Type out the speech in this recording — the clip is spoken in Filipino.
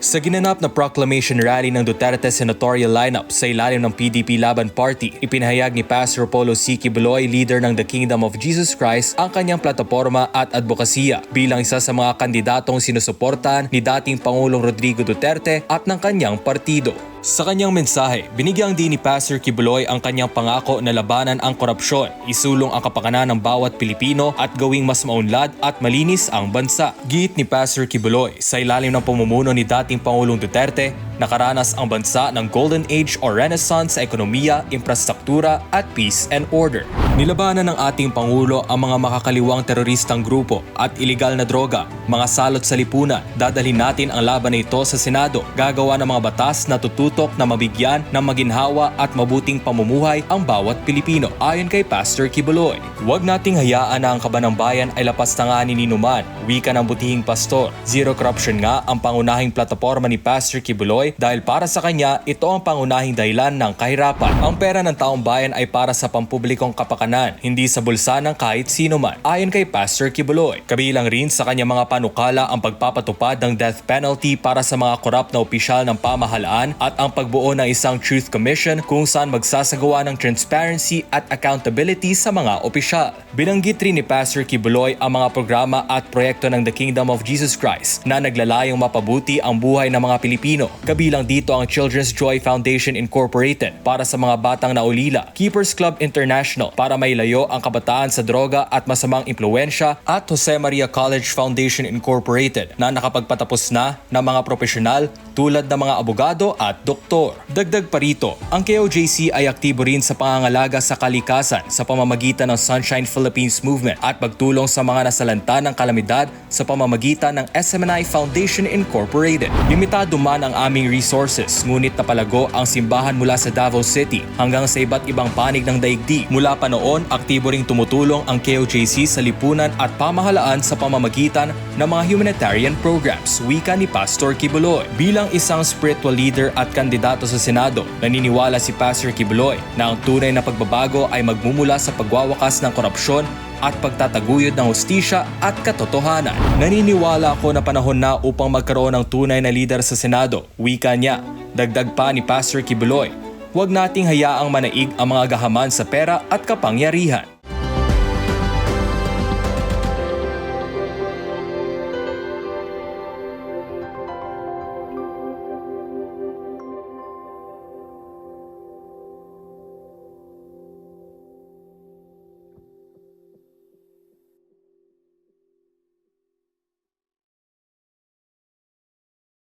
Sa ginanap na proclamation rally ng Duterte senatorial lineup sa ilalim ng PDP Laban Party, ipinahayag ni Pastor Apollo C. Quiboloy, leader ng The Kingdom of Jesus Christ, ang kanyang plataporma at advokasya bilang isa sa mga kandidatong sinusuportahan ni dating Pangulong Rodrigo Duterte at ng kanyang partido. Sa kanyang mensahe, binigyang din ni Pastor Quiboloy ang kanyang pangako na labanan ang korupsyon, isulong ang kapakanan ng bawat Pilipino at gawing mas maunlad at malinis ang bansa. Giit ni Pastor Quiboloy, sa ilalim ng pamumuno ni dating Pangulong Duterte, nakaranas ang bansa ng Golden Age o Renaissance sa ekonomiya, infrastruktura at peace and order. Nilabanan ng ating Pangulo ang mga makakaliwang teroristang grupo at ilegal na droga, mga salot sa lipunan. Dadalhin natin ang laban na ito sa Senado, gagawa ng mga batas na tututok na mabigyan ng maginhawa at mabuting pamumuhay ang bawat Pilipino. Ayon kay Pastor Quiboloy, huwag nating hayaan na ang kaba ng bayan ay lapastanganin ni Numan, wika ng butihing pastor. Zero corruption nga ang pangunahing plataporma ni Pastor Quiboloy dahil para sa kanya, ito ang pangunahing dahilan ng kahirapan. Ang pera ng taong bayan ay para sa pampublikong kapakanan, hindi sa bulsa ng kahit sino man. Ayon kay Pastor Quiboloy, kabilang rin sa kanyang mga panukala ang pagpapatupad ng death penalty para sa mga korap na opisyal ng pamahalaan at ang pagbuo ng isang Truth Commission kung saan magsasagawa ng transparency at accountability sa mga opisyal. Binanggit rin ni Pastor Quiboloy ang mga programa at proyekto ng The Kingdom of Jesus Christ na naglalayong mapabuti ang buhay ng mga Pilipino. Kabilang dito ang Children's Joy Foundation Incorporated para sa mga batang naulila, Keepers Club International para mailayo ang kabataan sa droga at masamang impluensya at Jose Maria College Foundation Incorporated na nakapagpatapos na ng mga profesional tulad ng mga abogado at doktor. Dagdag pa rito, ang KOJC ay aktibo rin sa pangangalaga sa kalikasan sa pamamagitan ng Sunshine Philippines Movement at pagtulong sa mga nasalanta ng kalamidad sa pamamagitan ng SMNI Foundation Incorporated. Limitado man ang aming resources, ngunit napalago ang simbahan mula sa Davao City hanggang sa iba't ibang panig ng daigdig. Mula pa noon, aktibo ring tumutulong ang KOJC sa lipunan at pamahalaan sa pamamagitan ng mga humanitarian programs, wika ni Pastor Quiboloy. Bilang isang spiritual leader at kandidato sa Senado, naniniwala si Pastor Quiboloy na ang tunay na pagbabago ay magmumula sa pagwawakas ng korupsyon at pagtataguyod ng hustisya at katotohanan. Naniniwala ako na panahon na upang magkaroon ng tunay na lider sa Senado, wika niya. Dagdag pa ni Pastor Quiboloy, huwag nating hayaang manaig ang mga gahaman sa pera at kapangyarihan.